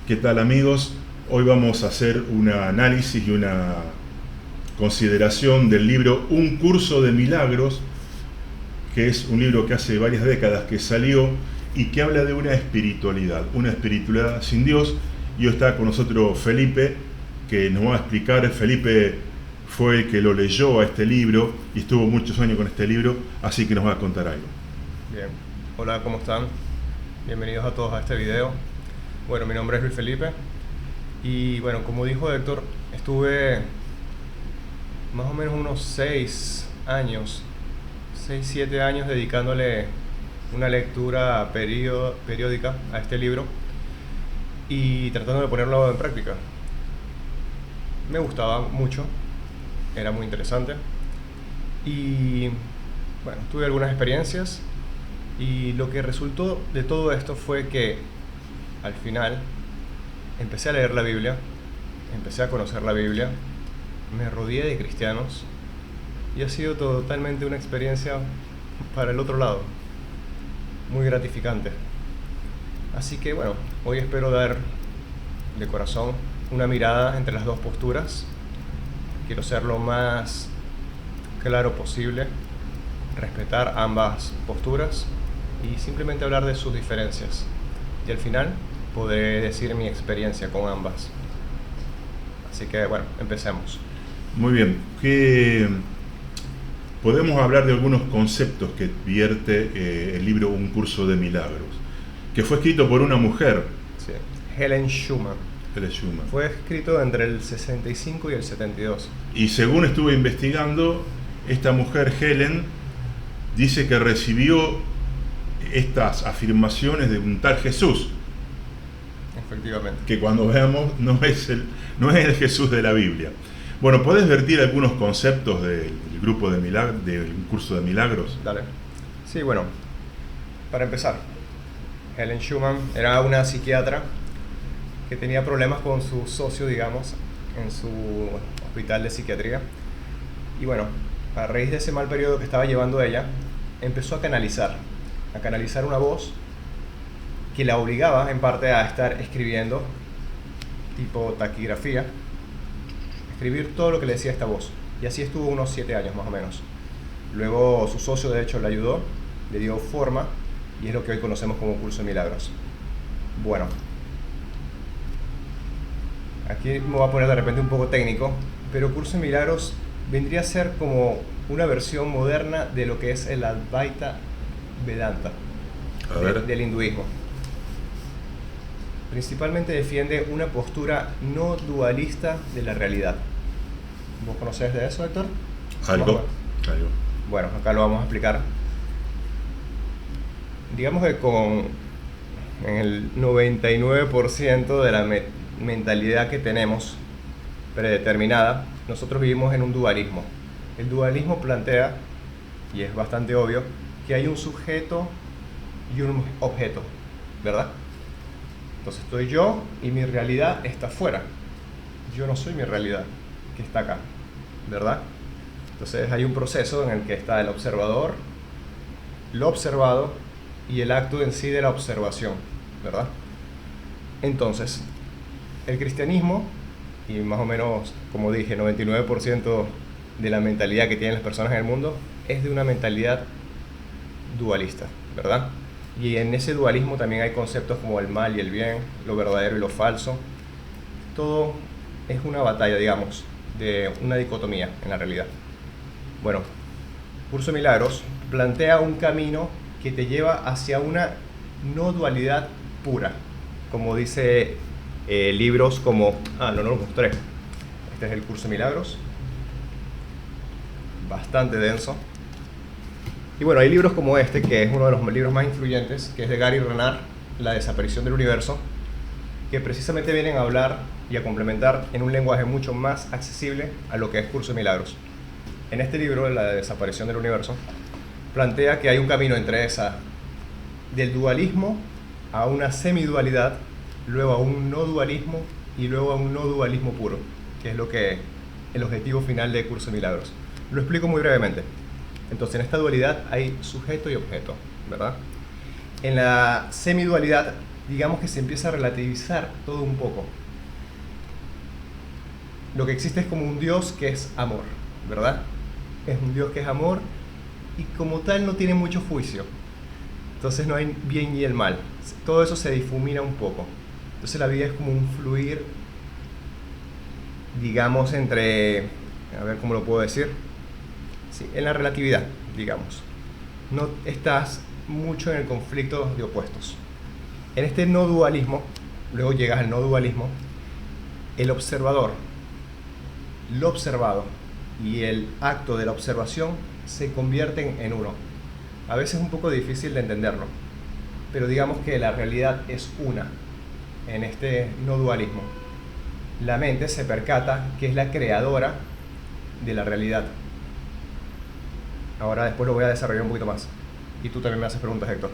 ¿Qué tal, amigos? Hoy vamos a hacer un análisis y una consideración del libro Un curso de milagros, que es un libro que hace varias décadas que salió y que habla de una espiritualidad sin Dios. Y hoy está con nosotros Felipe, que nos va a explicar. Felipe fue el que lo leyó a este libro y estuvo muchos años con este libro, así que nos va a contar algo. Bien, hola, ¿cómo están? Bienvenidos a todos a este video. Bueno, mi nombre es Luis Felipe y bueno, como dijo Héctor, estuve más o menos unos 7 años dedicándole una lectura periódica a este libro y tratando de ponerlo en práctica. Me gustaba mucho, era muy interesante y bueno, tuve algunas experiencias y lo que resultó de todo esto fue que al final empecé a leer la Biblia, empecé a conocer la Biblia, me rodeé de cristianos y ha sido totalmente una experiencia para el otro lado, muy gratificante. Así que bueno, hoy espero dar de corazón una mirada entre las dos posturas. Quiero ser lo más claro posible, respetar ambas posturas y simplemente hablar de sus diferencias. Y al final podré decir mi experiencia con ambas. Así que bueno, empecemos. Muy bien, podemos hablar de algunos conceptos que vierte el libro Un curso de milagros, que fue escrito por una mujer. Sí. Helen Schumann. Helen Schumann. Fue escrito entre el 65 y el 72. Y según estuve investigando, esta mujer, Helen, dice que recibió estas afirmaciones de un tal Jesús, Efectivamente. que cuando veamos no es el Jesús de la Biblia. Bueno, ¿podés vertir algunos conceptos del grupo de milagros, del curso de milagros? Dale. Sí, bueno, para empezar, Helen Schumann era una psiquiatra que tenía problemas con su socio, digamos, en su hospital de psiquiatría. Y bueno, a raíz de ese mal periodo que estaba llevando ella, empezó a canalizar una voz que la obligaba en parte a estar escribiendo, tipo taquigrafía, escribir todo lo que le decía esta voz. Y así estuvo unos 7 años más o menos. Luego su socio de hecho le ayudó, le dio forma y es lo que hoy conocemos como Curso de Milagros. Bueno, aquí me voy a poner de repente un poco técnico, pero Curso de Milagros vendría a ser como una versión moderna de lo que es el Advaita Vedanta del hinduismo. Principalmente defiende una postura no dualista de la realidad. ¿Vos conocés de eso, Héctor? Algo. Bueno, acá lo vamos a explicar. Digamos que en el 99% de la mentalidad que tenemos predeterminada, nosotros vivimos en un dualismo. El dualismo plantea, y es bastante obvio, que hay un sujeto y un objeto, ¿verdad? Entonces estoy yo y mi realidad está afuera. Yo no soy mi realidad, que está acá, ¿verdad? Entonces hay un proceso en el que está el observador, lo observado y el acto en sí de la observación, ¿verdad? Entonces, el cristianismo, y más o menos, como dije, 99% de la mentalidad que tienen las personas en el mundo es de una mentalidad dualista, ¿verdad? Y en ese dualismo también hay conceptos como el mal y el bien, lo verdadero y lo falso. Todo es una batalla, digamos, de una dicotomía en la realidad. Bueno, Curso de Milagros plantea un camino que te lleva hacia una no dualidad pura, como dice libros como... no lo mostré. Este es el Curso de Milagros. Bastante denso. Y bueno, hay libros como este, que es uno de los libros más influyentes, que es de Gary Renard, La desaparición del universo, que precisamente vienen a hablar y a complementar en un lenguaje mucho más accesible a lo que es Curso de Milagros. En este libro, La desaparición del universo, plantea que hay un camino entre del dualismo a una semidualidad, luego a un no dualismo y luego a un no dualismo puro, que es el objetivo final de Curso de Milagros. Lo explico muy brevemente. Entonces, en esta dualidad hay sujeto y objeto, ¿verdad? En la semidualidad digamos que se empieza a relativizar todo un poco. Lo que existe es como un Dios que es amor, ¿verdad? Es un Dios que es amor y como tal no tiene mucho juicio. Entonces no hay bien y el mal. Todo eso se difumina un poco. Entonces la vida es como un fluir, digamos, entre, a ver cómo lo puedo decir, sí, en la relatividad, digamos. No estás mucho en el conflicto de opuestos. En este no dualismo, luego llegas al no dualismo, el observador, lo observado y el acto de la observación se convierten en uno. A veces es un poco difícil de entenderlo, pero digamos que la realidad es una en este no dualismo. La mente se percata que es la creadora de la realidad. Ahora después lo voy a desarrollar un poquito más. Y tú también me haces preguntas, Héctor.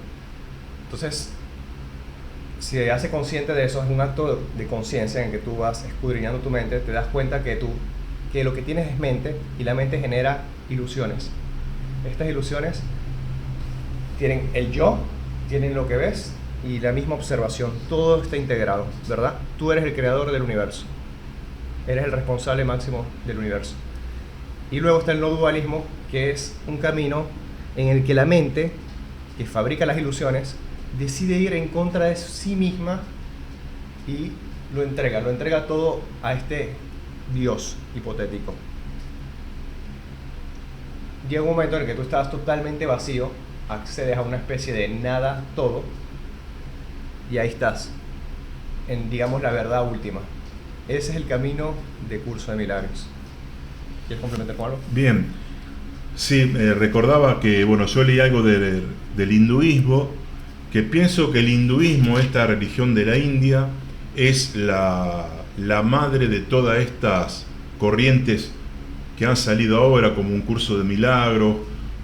Entonces, si te hace consciente de eso, es un acto de conciencia en que tú vas escudriñando tu mente, te das cuenta que lo que tienes es mente y la mente genera ilusiones. Estas ilusiones tienen el yo, tienen lo que ves y la misma observación. Todo está integrado, ¿verdad? Tú eres el creador del universo. Eres el responsable máximo del universo. Y luego está el no dualismo, que es un camino en el que la mente, que fabrica las ilusiones, decide ir en contra de sí misma y lo entrega todo a este Dios hipotético. Llega un momento en el que tú estás totalmente vacío, accedes a una especie de nada todo y ahí estás, en, digamos, la verdad última. Ese es el camino de Curso de Milagros. ¿Quieres complementar con algo? Bien, sí, recordaba que, bueno, yo leí algo del hinduismo, que pienso que el hinduismo, esta religión de la India, es la madre de todas estas corrientes que han salido ahora, como un curso de milagros,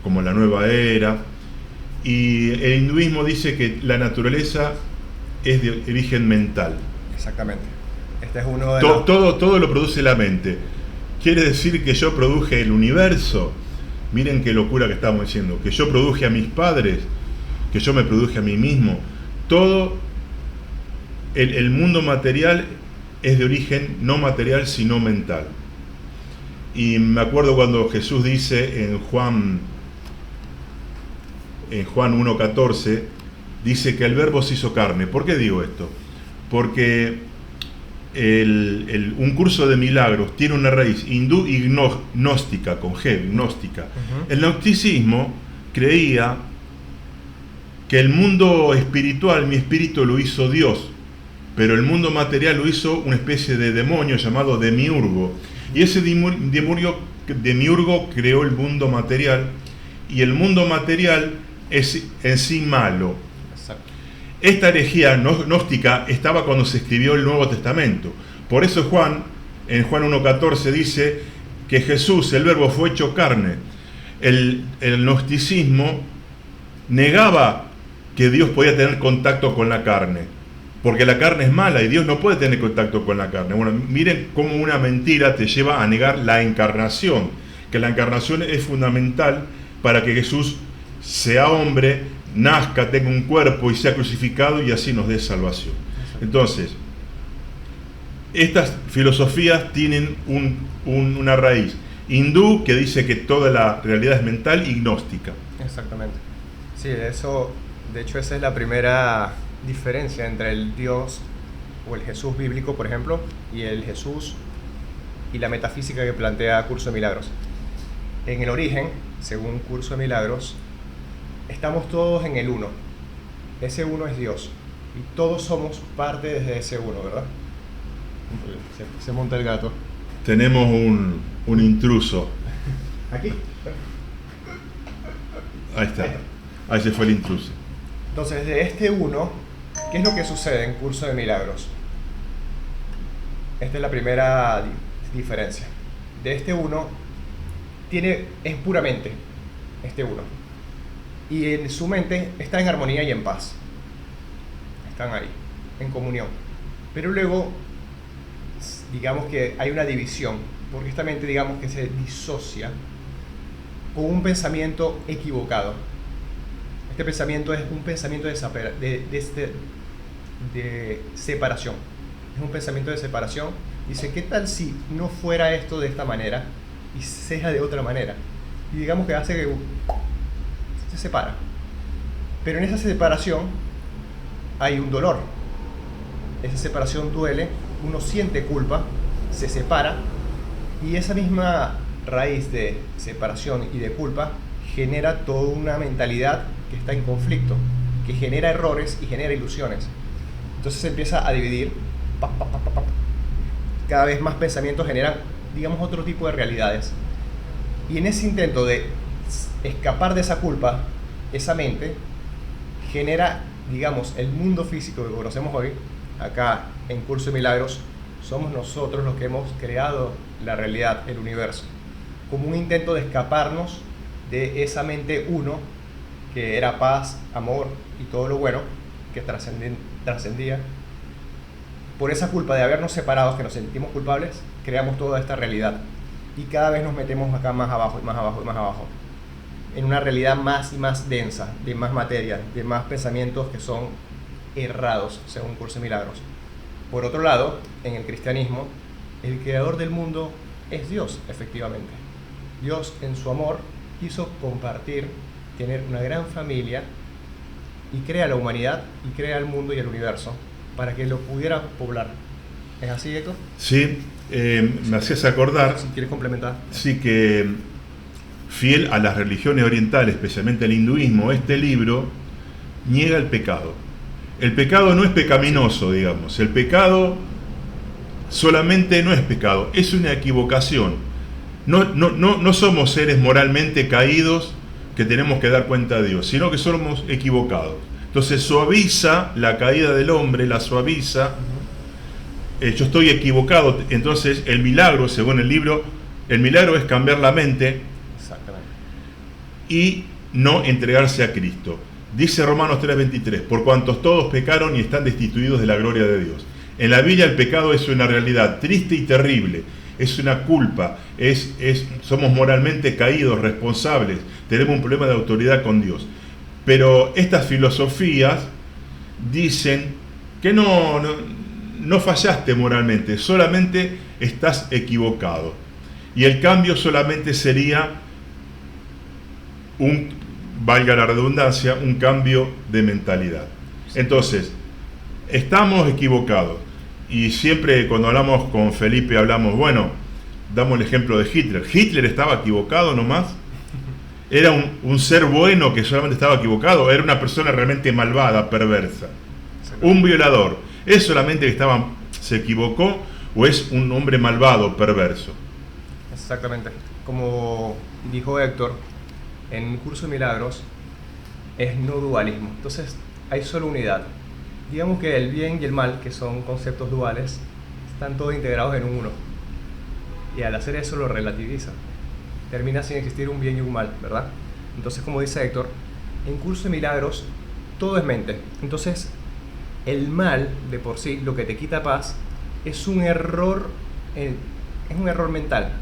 como la nueva era. Y el hinduismo dice que la naturaleza es de origen mental. Exactamente. Este es uno de todo lo produce la mente. Quiere decir que yo produje el universo. Miren qué locura que estamos diciendo. Que yo produje a mis padres, que yo me produje a mí mismo. Todo el mundo material es de origen no material, sino mental. Y me acuerdo cuando Jesús dice en Juan 1:14, dice que el verbo se hizo carne. ¿Por qué digo esto? Porque un curso de milagros tiene una raíz hindú y gnóstica, con G, gnóstica. Uh-huh. El gnosticismo creía que el mundo espiritual, mi espíritu lo hizo Dios, pero el mundo material lo hizo una especie de demonio llamado demiurgo. Y ese demiurgo creó el mundo material, y el mundo material es en sí malo. Exacto. Esta herejía gnóstica estaba cuando se escribió el Nuevo Testamento. Por eso en Juan 1:14 dice que Jesús, el verbo, fue hecho carne. El gnosticismo negaba que Dios podía tener contacto con la carne, porque la carne es mala y Dios no puede tener contacto con la carne. Bueno, miren cómo una mentira te lleva a negar la encarnación, que la encarnación es fundamental para que Jesús sea hombre, nazca, tenga un cuerpo y sea crucificado y así nos dé salvación. Entonces, estas filosofías tienen una raíz hindú que dice que toda la realidad es mental, y gnóstica. Exactamente. Sí, eso, de hecho, esa es la primera diferencia entre el Dios o el Jesús bíblico, por ejemplo, y el Jesús y la metafísica que plantea Curso de Milagros. En el origen, según Curso de Milagros, estamos todos en el uno. Ese uno es Dios y todos somos parte desde ese uno, ¿verdad? Se monta el gato. Tenemos un intruso. ¿Aquí? Ahí está. Ahí se fue el intruso. Entonces, de este uno, ¿qué es lo que sucede en Curso de Milagros? Esta es la primera diferencia. De este uno, es puramente este uno. Y en su mente está en armonía y en paz. Están ahí, en comunión. Pero luego, digamos que hay una división, porque esta mente, digamos que se disocia con un pensamiento de separación. Es un pensamiento de separación. Dice, ¿qué tal si no fuera esto de esta manera y sea de otra manera? Y digamos que hace que se separa. Pero en esa separación hay un dolor. Esa separación duele, uno siente culpa, se separa, y esa misma raíz de separación y de culpa genera toda una mentalidad que está en conflicto, que genera errores y genera ilusiones. Entonces se empieza a dividir, cada vez más pensamientos generan, digamos, otro tipo de realidades. Y en ese intento de escapar de esa culpa, esa mente genera, digamos, el mundo físico que conocemos hoy. Acá en Curso de Milagros somos nosotros los que hemos creado la realidad, el universo, como un intento de escaparnos de esa mente uno, que era paz, amor y todo lo bueno, que trascendía. Por esa culpa de habernos separado, que nos sentimos culpables, creamos toda esta realidad. Y cada vez nos metemos acá más abajo y más abajo y más abajo, en una realidad más y más densa, de más materia, de más pensamientos que son errados, según Curso de Milagros. Por otro lado, en el cristianismo, el creador del mundo es Dios, efectivamente. Dios, en su amor, quiso compartir, tener una gran familia, y crea la humanidad, y crea el mundo y el universo, para que lo pudiera poblar. ¿Es así, Héctor? Sí, me hacías acordar... Si quieres complementar. Sí, que fiel a las religiones orientales, especialmente al hinduismo, este libro niega el pecado. El pecado no es pecaminoso, digamos. El pecado solamente no es pecado, es una equivocación. No somos seres moralmente caídos que tenemos que dar cuenta a Dios, sino que somos equivocados. Entonces suaviza la caída del hombre, la suaviza. Yo estoy equivocado. Entonces el milagro, según el libro, el milagro es cambiar la mente. Exactamente. Y no entregarse a Cristo. Dice Romanos 3:23, por cuantos todos pecaron y están destituidos de la gloria de Dios. En la Biblia el pecado es una realidad triste y terrible, es una culpa, somos moralmente caídos, responsables, tenemos un problema de autoridad con Dios. Pero estas filosofías dicen que no fallaste moralmente, solamente estás equivocado. Y el cambio solamente sería valga la redundancia, un cambio de mentalidad. Entonces, estamos equivocados. Y siempre cuando hablamos con Felipe hablamos, bueno, damos el ejemplo de Hitler. Hitler estaba equivocado nomás. Era un ser bueno que solamente estaba equivocado. Era una persona realmente malvada, perversa. Un violador. ¿Es solamente que se equivocó o es un hombre malvado, perverso? Exactamente. Como dijo Héctor, en el Curso de Milagros es no dualismo. Entonces hay solo unidad. Digamos que el bien y el mal, que son conceptos duales, están todos integrados en un uno. Y al hacer eso lo relativiza. Termina sin existir un bien y un mal, ¿verdad? Entonces, como dice Héctor, en Curso de Milagros todo es mente. Entonces, el mal de por sí, lo que te quita paz, es un error mental.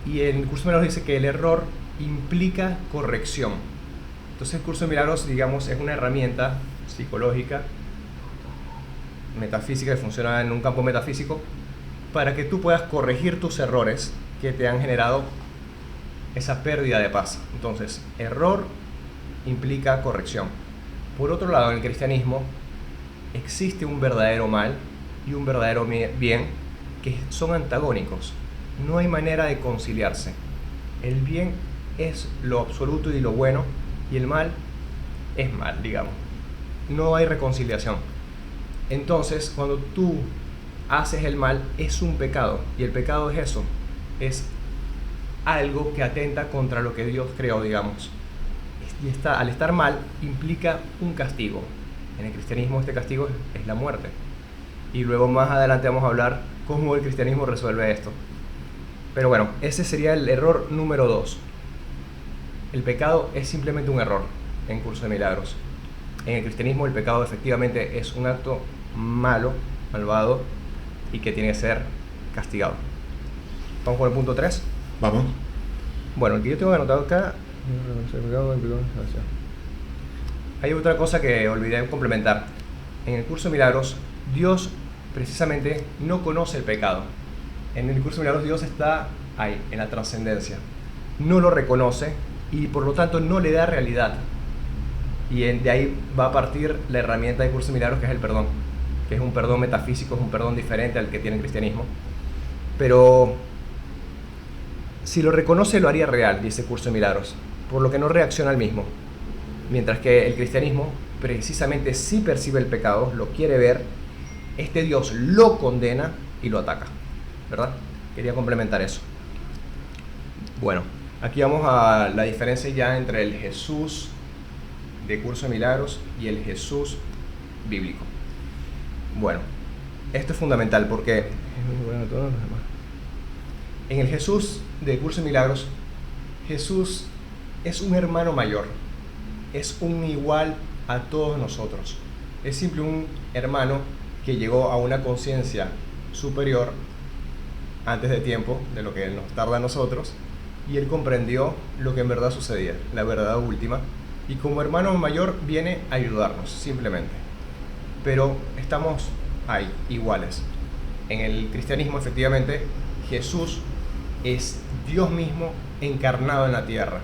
Y en el Curso de Milagros dice que el error implica corrección. Entonces el Curso de Milagros, digamos, es una herramienta psicológica, metafísica, que funciona en un campo metafísico, para que tú puedas corregir tus errores que te han generado esa pérdida de paz. Entonces, error implica corrección. Por otro lado, en el cristianismo existe un verdadero mal y un verdadero bien que son antagónicos. No hay manera de conciliarse. El bien es lo absoluto y lo bueno, y el mal es mal, digamos. No hay reconciliación. Entonces, cuando tú haces el mal, es un pecado, y el pecado es eso, es algo que atenta contra lo que Dios creó, digamos. Y al estar mal, implica un castigo. En el cristianismo este castigo es la muerte. Y luego más adelante vamos a hablar cómo el cristianismo resuelve esto. Pero bueno, ese sería el error número 2. El pecado es simplemente un error en Curso de Milagros. En el cristianismo el pecado efectivamente es un acto malo, malvado, y que tiene que ser castigado. ¿Vamos con el punto 3? Vamos. Bueno, el que yo tengo anotado acá... Hay otra cosa que olvidé complementar. En el curso de milagros, Dios precisamente no conoce el pecado. En el curso de milagros Dios está ahí, en la trascendencia. No lo reconoce y por lo tanto no le da realidad. Y de ahí va a partir la herramienta del curso de milagros, que es el perdón, que es un perdón metafísico, es un perdón diferente al que tiene el cristianismo. Pero si lo reconoce, lo haría real, dice el curso de milagros, por lo que no reacciona al mismo. Mientras que el cristianismo precisamente sí percibe el pecado, lo quiere ver, este Dios lo condena y lo ataca, ¿verdad? Quería complementar eso. Bueno, aquí vamos a la diferencia ya entre el Jesús de curso de milagros y el Jesús bíblico. Bueno, esto es fundamental porque en el Jesús de curso de milagros, Jesús es un hermano mayor, es un igual a todos nosotros, es simple un hermano que llegó a una conciencia superior antes de tiempo, de lo que nos tarda a nosotros, y él comprendió lo que en verdad sucedía, la verdad última, y como hermano mayor viene a ayudarnos, simplemente. Pero estamos ahí, iguales. En el cristianismo, efectivamente, Jesús es Dios mismo encarnado en la tierra.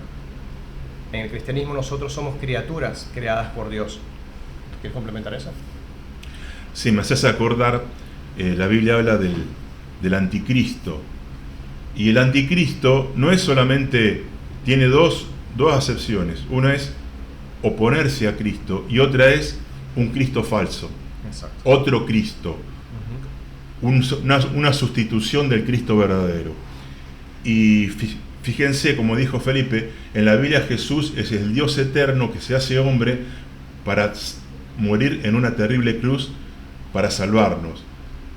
En el cristianismo nosotros somos criaturas creadas por Dios. ¿Quieres complementar eso? Sí, me haces acordar, la Biblia habla del anticristo. Y el anticristo no es solamente, tiene dos acepciones. Una es oponerse a Cristo y otra es un Cristo falso. Exacto. Otro Cristo. Una sustitución del Cristo verdadero. Y fíjense, como dijo Felipe, en la Biblia Jesús es el Dios eterno que se hace hombre para morir en una terrible cruz para salvarnos.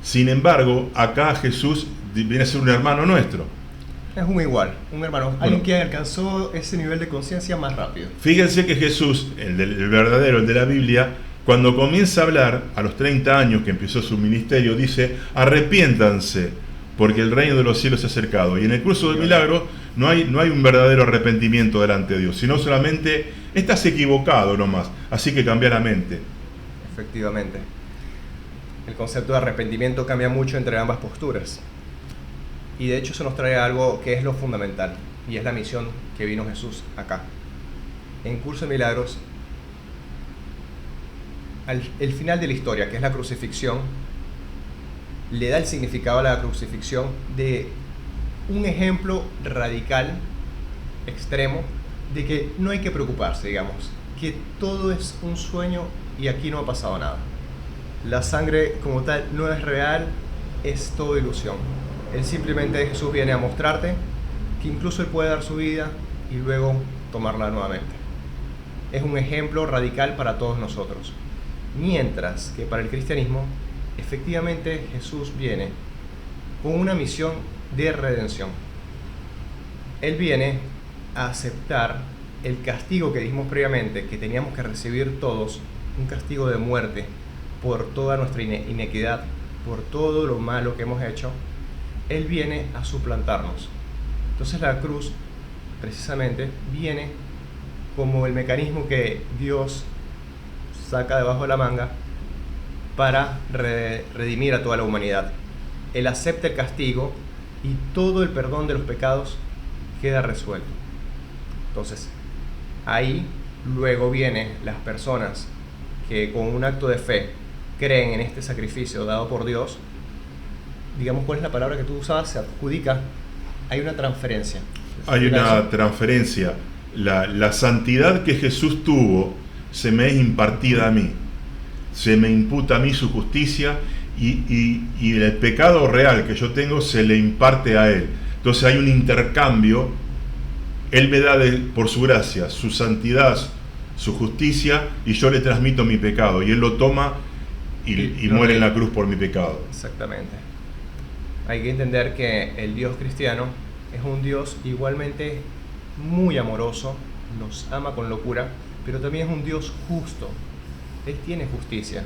Sin embargo, acá Jesús viene a ser un hermano nuestro. Es un igual, un hermano, alguien que alcanzó ese nivel de conciencia más rápido. Fíjense que Jesús, el verdadero, el de la Biblia, cuando comienza a hablar, a los 30 años que empezó su ministerio, dice: arrepiéntanse, porque el reino de los cielos se ha acercado. Y en el curso del milagro no hay un verdadero arrepentimiento delante de Dios, sino solamente estás equivocado nomás, así que cambia la mente. Efectivamente. El concepto de arrepentimiento cambia mucho entre ambas posturas. Y de hecho eso nos trae algo que es lo fundamental, y es la misión que vino Jesús acá. En Curso de Milagros, el final de la historia, que es la crucifixión, le da el significado a la crucifixión de un ejemplo radical, extremo, de que no hay que preocuparse, digamos, que todo es un sueño y aquí no ha pasado nada. La sangre como tal no es real, es todo ilusión. Simplemente Jesús viene a mostrarte que incluso Él puede dar su vida y luego tomarla nuevamente. Es un ejemplo radical para todos nosotros. Mientras que para el cristianismo, efectivamente Jesús viene con una misión de redención. Él viene a aceptar el castigo que dijimos previamente, que teníamos que recibir todos, un castigo de muerte por toda nuestra inequidad, por todo lo malo que hemos hecho. Él viene a suplantarnos. Entonces la cruz, precisamente, viene como el mecanismo que Dios saca debajo de la manga para redimir a toda la humanidad. Él acepta el castigo y todo el perdón de los pecados queda resuelto. Entonces, ahí luego vienen las personas que con un acto de fe creen en este sacrificio dado por Dios. Digamos, ¿cuál es la palabra que tú usabas? Se adjudica. Hay una transferencia. Hay una transferencia. La santidad que Jesús tuvo se me es impartida a mí. Se me imputa a mí su justicia y el pecado real que yo tengo se le imparte a Él. Entonces hay un intercambio. Él me da por su gracia, su santidad, su justicia, y yo le transmito mi pecado. Y Él lo toma y muere en la cruz por mi pecado. Exactamente. Hay que entender que el Dios cristiano es un Dios igualmente muy amoroso, nos ama con locura, pero también es un Dios justo. Él tiene justicia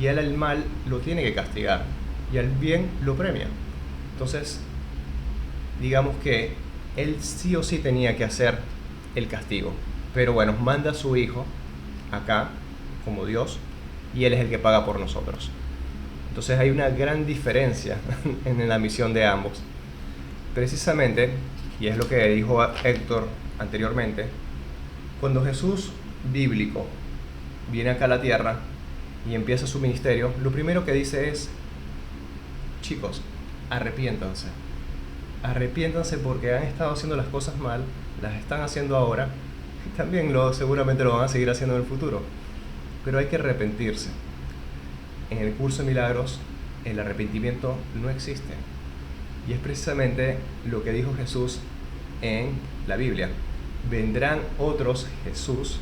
y Él al mal lo tiene que castigar y al bien lo premia. Entonces, digamos que Él sí o sí tenía que hacer el castigo, pero bueno, manda a su Hijo acá como Dios y Él es el que paga por nosotros. Entonces hay una gran diferencia en la misión de ambos. Precisamente, y es lo que dijo Héctor anteriormente, cuando Jesús bíblico viene acá a la tierra y empieza su ministerio, lo primero que dice es: chicos, arrepiéntanse. Arrepiéntanse porque han estado haciendo las cosas mal, las están haciendo ahora y también seguramente lo van a seguir haciendo en el futuro. Pero hay que arrepentirse. En el curso de milagros, el arrepentimiento no existe. Y es precisamente lo que dijo Jesús en la Biblia. Vendrán otros Jesús,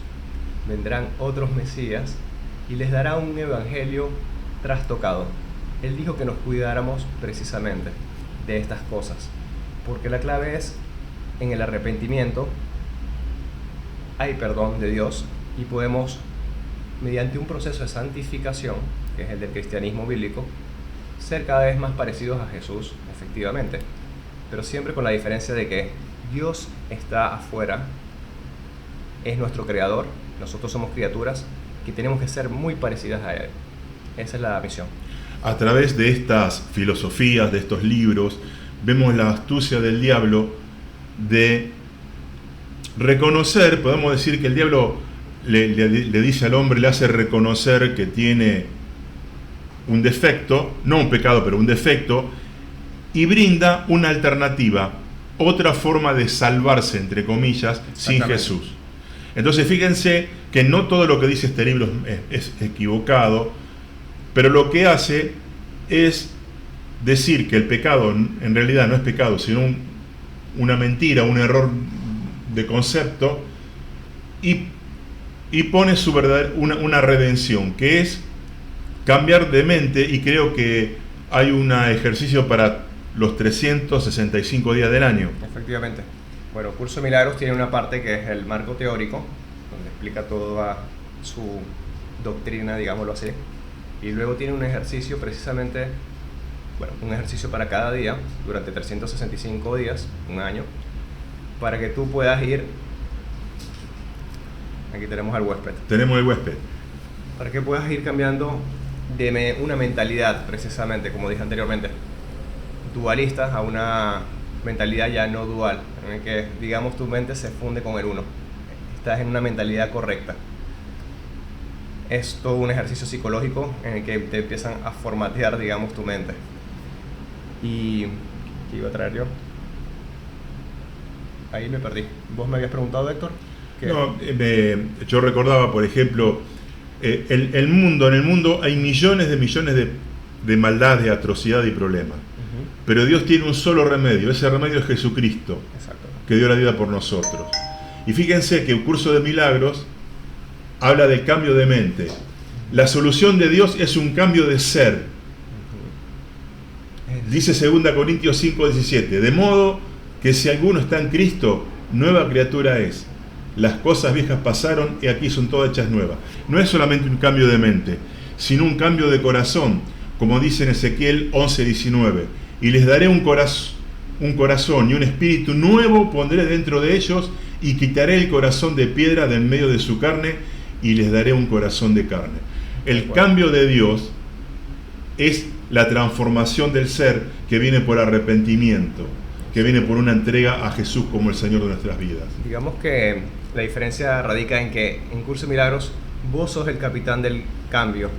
vendrán otros Mesías y les dará un evangelio trastocado. Él dijo que nos cuidáramos precisamente de estas cosas, porque la clave es en el arrepentimiento. Hay perdón de Dios y podemos, mediante un proceso de santificación, que es el del cristianismo bíblico, ser cada vez más parecidos a Jesús, efectivamente, pero siempre con la diferencia de que Dios está afuera, es nuestro creador, nosotros somos criaturas que tenemos que ser muy parecidas a Él. Esa es la misión. A través de estas filosofías, de estos libros, vemos la astucia del diablo de reconocer, podemos decir que el diablo le dice al hombre, le hace reconocer que tiene un defecto, no un pecado, pero un defecto, y brinda una alternativa, otra forma de salvarse, entre comillas, sin Jesús. Entonces fíjense que no todo lo que dice este libro es equivocado, pero lo que hace es decir que el pecado en realidad no es pecado, sino una mentira, un error de concepto, y pone una redención, que es cambiar de mente, y creo que hay un ejercicio para los 365 días del año. Efectivamente. Bueno, Curso de Milagros tiene una parte que es el marco teórico, donde explica toda su doctrina, digámoslo así, y luego tiene un ejercicio precisamente, un ejercicio para cada día, durante 365 días, un año, para que tú puedas ir. Aquí tenemos al huésped. Tenemos el huésped. Para que puedas ir cambiando de una mentalidad, precisamente, como dije anteriormente, dualista a una mentalidad ya no dual, en el que, digamos, tu mente se funde con el uno. Estás en una mentalidad correcta. Es todo un ejercicio psicológico en el que te empiezan a formatear, digamos, tu mente. Y ¿qué iba a traer yo? Ahí me perdí. ¿Vos me habías preguntado, Héctor? No, yo recordaba, por ejemplo, en el mundo hay millones de maldad, de atrocidad y problemas. Pero Dios tiene un solo remedio, ese remedio es Jesucristo. Exacto. Que dio la vida por nosotros. Y fíjense que el curso de milagros habla del cambio de mente. La solución de Dios es un cambio de ser. Dice 2 Corintios 5:17, de modo que si alguno está en Cristo, nueva criatura es. Las cosas viejas pasaron y aquí son todas hechas nuevas. No es solamente un cambio de mente, sino un cambio de corazón, como dice en Ezequiel 11:19. Y les daré un corazón y un espíritu nuevo pondré dentro de ellos, y quitaré el corazón de piedra de en medio de su carne, y les daré un corazón de carne. El cambio de Dios es la transformación del ser, que viene por arrepentimiento, que viene por una entrega a Jesús como el Señor de nuestras vidas. Digamos que la diferencia radica en que en Curso de Milagros vos sos el capitán del cambio.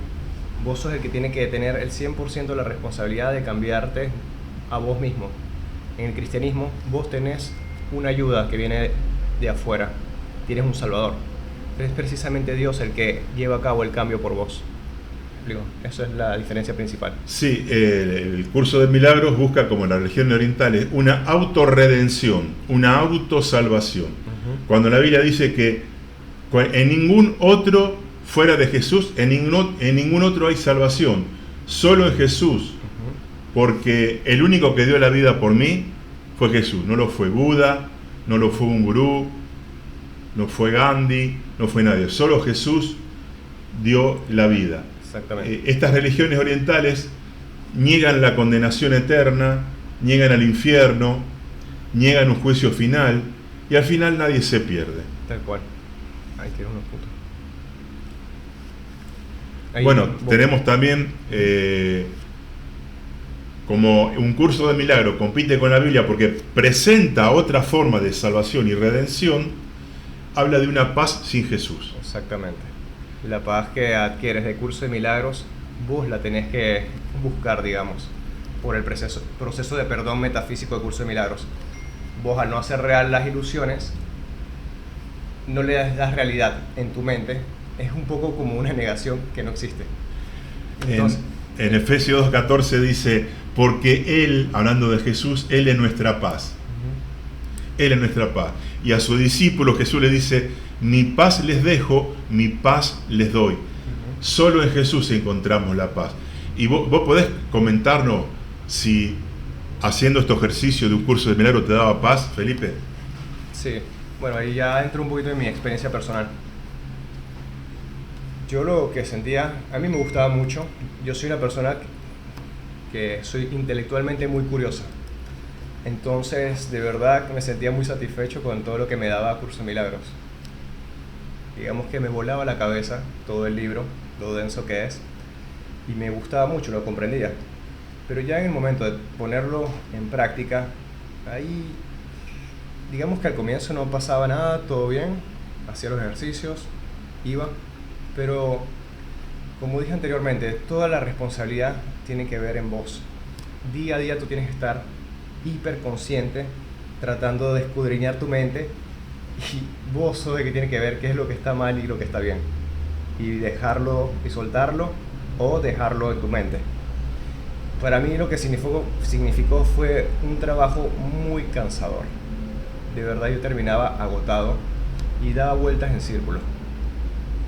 Vos sos el que tiene que tener el 100% de la responsabilidad de cambiarte a vos mismo. En el cristianismo vos tenés una ayuda que viene de afuera, tienes un salvador. Pero es precisamente Dios el que lleva a cabo el cambio por vos. ¿Explico? Esa es la diferencia principal. Sí, el curso de milagros busca, como en las religiones orientales, una autorredención, una autosalvación. Cuando la Biblia dice que en ningún otro fuera de Jesús, en ningún otro hay salvación, solo en Jesús, porque el único que dio la vida por mí fue Jesús. No lo fue Buda, no lo fue un gurú, no fue Gandhi, no fue nadie, solo Jesús dio la vida. Exactamente. Estas religiones orientales niegan la condenación eterna, niegan al infierno, niegan un juicio final, y al final nadie se pierde. Tal cual. Ahí tienes unos puntos. Ahí, Bueno, tenemos también como un curso de milagro, compite con la Biblia porque presenta otra forma de salvación y redención, habla de una paz sin Jesús. Exactamente. La paz que adquieres de curso de milagros, vos la tenés que buscar, digamos, por el proceso de perdón metafísico de curso de milagros. Vos, al no hacer real las ilusiones, no le das realidad en tu mente. Es un poco como una negación que no existe. Entonces, en Efesios 2:14 dice, porque Él, hablando de Jesús, Él es nuestra paz. Él es nuestra paz. Y a sus discípulos Jesús le dice, mi paz les dejo, mi paz les doy. Solo en Jesús encontramos la paz. Y vos podés comentarnos si haciendo este ejercicio de un curso de milagro te daba paz, Felipe. Sí, bueno, ahí ya entro un poquito en mi experiencia personal. Yo lo que sentía, a mí me gustaba mucho. Yo soy una persona que soy intelectualmente muy curiosa. Entonces, de verdad me sentía muy satisfecho con todo lo que me daba Curso de Milagros. Digamos que me volaba la cabeza todo el libro, lo denso que es, y me gustaba mucho, lo comprendía. Pero ya en el momento de ponerlo en práctica, ahí, digamos que al comienzo no pasaba nada, todo bien, hacía los ejercicios, iba, pero como dije anteriormente, toda la responsabilidad tiene que ver en vos. Día a día tú tienes que estar hiperconsciente, tratando de escudriñar tu mente, y vos sos el que tiene que ver qué es lo que está mal y lo que está bien, y dejarlo y soltarlo, o dejarlo en tu mente. Para mí lo que significó fue un trabajo muy cansador. De verdad yo terminaba agotado y daba vueltas en círculo.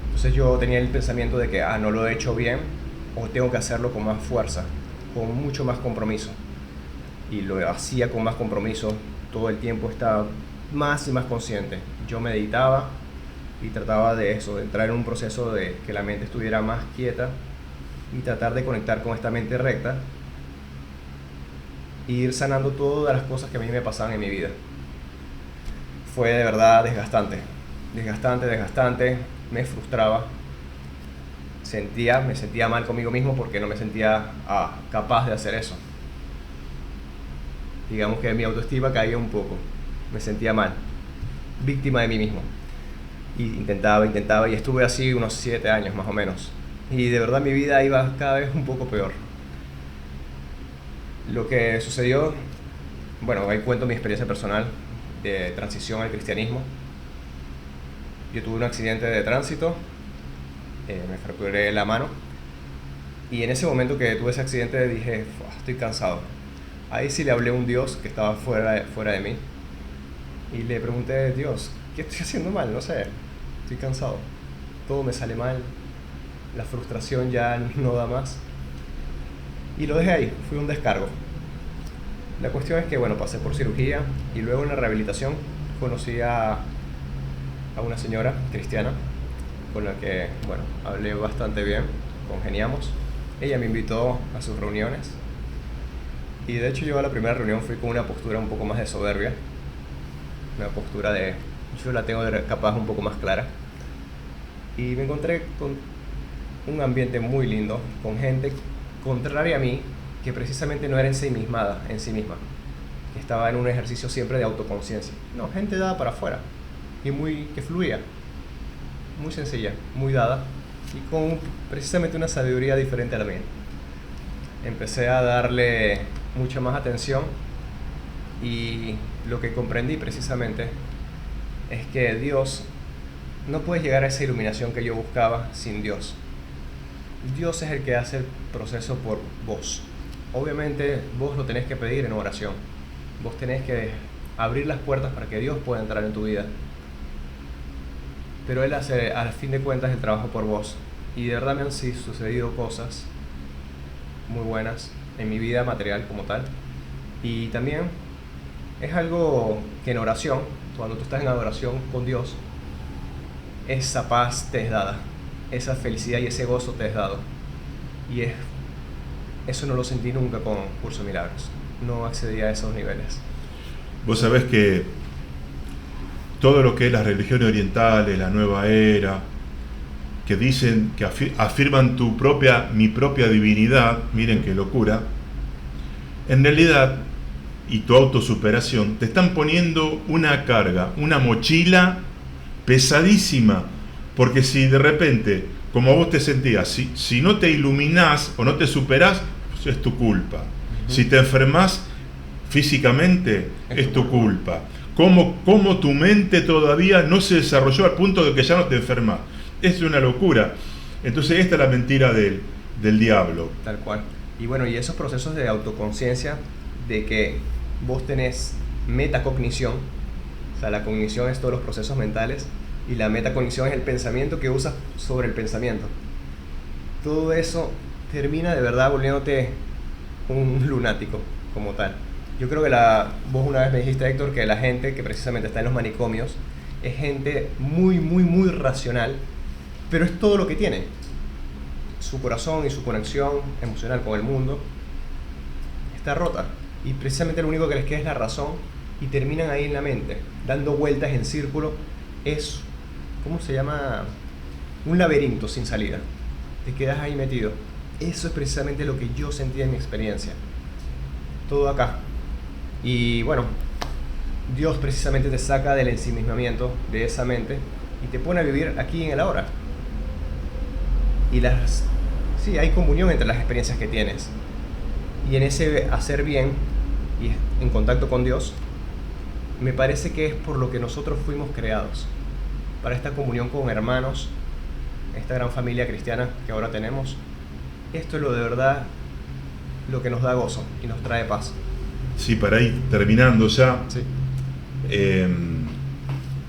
Entonces yo tenía el pensamiento de que no lo he hecho bien, o tengo que hacerlo con más fuerza, con mucho más compromiso. Y lo hacía con más compromiso, todo el tiempo estaba más y más consciente. Yo meditaba y trataba de eso, de entrar en un proceso de que la mente estuviera más quieta y tratar de conectar con esta mente recta e ir sanando todas las cosas que a mí me pasaban en mi vida. Fue de verdad desgastante, me frustraba, me sentía mal conmigo mismo porque no me sentía capaz de hacer eso. Digamos que mi autoestima caía un poco, me sentía mal, víctima de mí mismo. Y intentaba y estuve así unos 7 años más o menos. Y de verdad mi vida iba cada vez un poco peor. Lo que sucedió, bueno, ahí cuento mi experiencia personal de transición al cristianismo. Yo tuve un accidente de tránsito, me fracturé la mano, y en ese momento que tuve ese accidente dije, estoy cansado. Ahí sí le hablé a un Dios que estaba fuera de mí, y le pregunté, Dios, ¿qué estoy haciendo mal? No sé, estoy cansado, todo me sale mal, la frustración ya no da más, y lo dejé ahí, fui un descargo. La cuestión es que, bueno, pasé por cirugía, y luego en la rehabilitación conocí a una señora cristiana con la que, bueno, hablé bastante bien, congeniamos. Ella me invitó a sus reuniones, y de hecho yo a la primera reunión fui con una postura un poco más de soberbia, una postura de, yo la tengo capaz un poco más clara, y me encontré con un ambiente muy lindo, con gente contraria a mí, que precisamente no era ensimismada en sí misma, que estaba en un ejercicio siempre de autoconciencia. No, gente dada para afuera, y que fluía, muy sencilla, muy dada, y con precisamente una sabiduría diferente a la mía. Empecé a darle mucha más atención, y lo que comprendí precisamente es que Dios, no puedes llegar a esa iluminación que yo buscaba sin Dios. Dios es el que hace el proceso por vos. Obviamente vos lo tenés que pedir en oración, vos tenés que abrir las puertas para que Dios pueda entrar en tu vida, pero Él hace al fin de cuentas el trabajo por vos. Y de verdad me han sucedido cosas muy buenas en mi vida material como tal, y también es algo que en oración, cuando tú estás en adoración con Dios, esa paz te es dada, esa felicidad y ese gozo te es dado, y eso no lo sentí nunca con Curso de Milagros, no accedí a esos niveles. Vos sabés que todo lo que es las religiones orientales, la nueva era, que dicen, que afirman mi propia divinidad, miren qué locura, en realidad, y tu autosuperación, te están poniendo una carga, una mochila pesadísima, porque si de repente, como vos te sentías, si no te iluminás o no te superás, pues es tu culpa. Si te enfermas físicamente, es tu culpa. ¿Cómo tu mente todavía no se desarrolló al punto de que ya no te enfermas? Es una locura. Entonces esta es la mentira del diablo. Tal cual. Y bueno, y esos procesos de autoconciencia, de que vos tenés metacognición, o sea, la cognición es todos los procesos mentales, y la metacognición es el pensamiento que usas sobre el pensamiento. Todo eso termina de verdad volviéndote un lunático como tal. Yo creo que vos una vez me dijiste, Héctor, que la gente que precisamente está en los manicomios es gente muy, muy, muy racional, pero es todo lo que tiene. Su corazón y su conexión emocional con el mundo está rota. Y precisamente lo único que les queda es la razón, y terminan ahí en la mente, dando vueltas en círculo. Es, ¿cómo se llama? Un laberinto sin salida. Te quedas ahí metido. Eso es precisamente lo que yo sentí en mi experiencia. Todo acá. Y bueno, Dios precisamente te saca del ensimismamiento de esa mente y te pone a vivir aquí en el ahora. Y sí, hay comunión entre las experiencias que tienes. Y en ese hacer bien y en contacto con Dios, me parece que es por lo que nosotros fuimos creados. Para esta comunión con hermanos, esta gran familia cristiana que ahora tenemos. Esto es lo de verdad, lo que nos da gozo y nos trae paz. Sí, para ir terminando ya, Sí.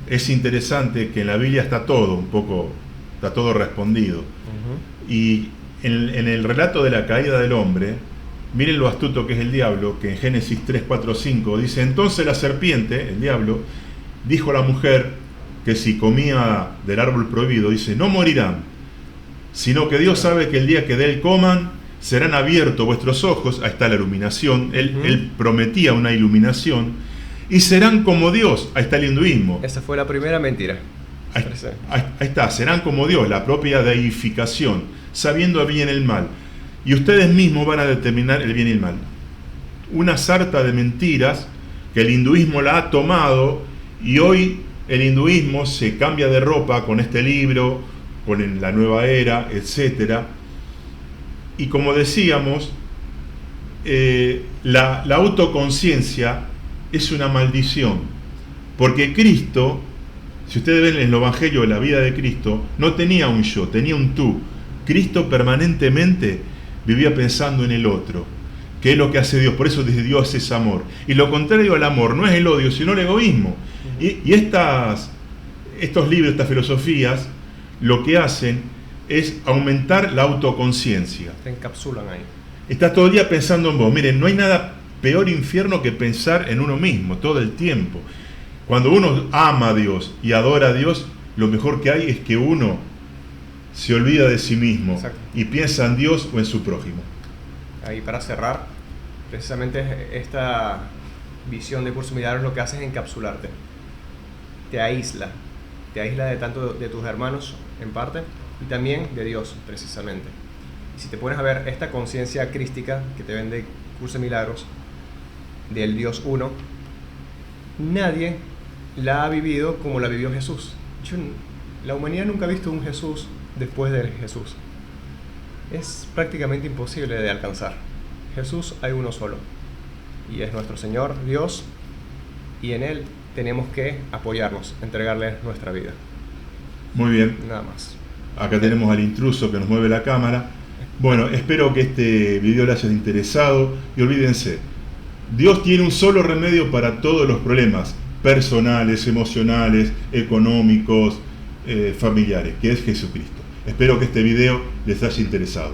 Es interesante que en la Biblia está todo respondido. Y en el relato de la caída del hombre, miren lo astuto que es el diablo, que en Génesis 3, 4, 5 dice: entonces la serpiente, el diablo, dijo a la mujer que si comía del árbol prohibido, dice, no morirán, sino que Dios sabe que el día que de él coman, serán abiertos vuestros ojos. Ahí está la iluminación. Él prometía una iluminación. Y serán como Dios. Ahí está el hinduismo. Esa fue la primera mentira. Ahí está, serán como Dios, la propia deificación, sabiendo bien el mal. Y ustedes mismos van a determinar el bien y el mal. Una sarta de mentiras que el hinduismo la ha tomado, y hoy el hinduismo se cambia de ropa con este libro, con la nueva era, etc. Y como decíamos, la autoconciencia es una maldición, porque Cristo, si ustedes ven en el Evangelio de la vida de Cristo, no tenía un yo, tenía un tú. Cristo permanentemente vivía pensando en el otro, que es lo que hace Dios. Por eso desde Dios es amor. Y lo contrario al amor no es el odio, sino el egoísmo. Y estos libros, estas filosofías, lo que hacen es aumentar la autoconciencia. Te encapsulan ahí. Estás todo el día pensando en vos. Miren, no hay nada peor infierno que pensar en uno mismo todo el tiempo. Cuando uno ama a Dios y adora a Dios, lo mejor que hay es que uno se olvida de sí mismo. Exacto. Y piensa en Dios o en su prójimo. Ahí para cerrar, precisamente esta visión de Curso Milagros lo que hace es encapsularte. Te aísla de tanto de tus hermanos en parte y también de Dios precisamente. Y si te pones a ver esta conciencia crística que te vende Curso de Milagros del Dios uno, nadie la ha vivido como la vivió Jesús. La humanidad nunca ha visto un Jesús después de Jesús. Es prácticamente imposible de alcanzar. Jesús hay uno solo y es nuestro Señor Dios, y en Él tenemos que apoyarnos, entregarle nuestra vida. Muy bien. Nada más. Acá tenemos al intruso que nos mueve la cámara. Bueno, espero que este video les haya interesado y olvídense, Dios tiene un solo remedio para todos los problemas personales, emocionales, económicos, familiares, que es Jesucristo. Espero que este video les haya interesado.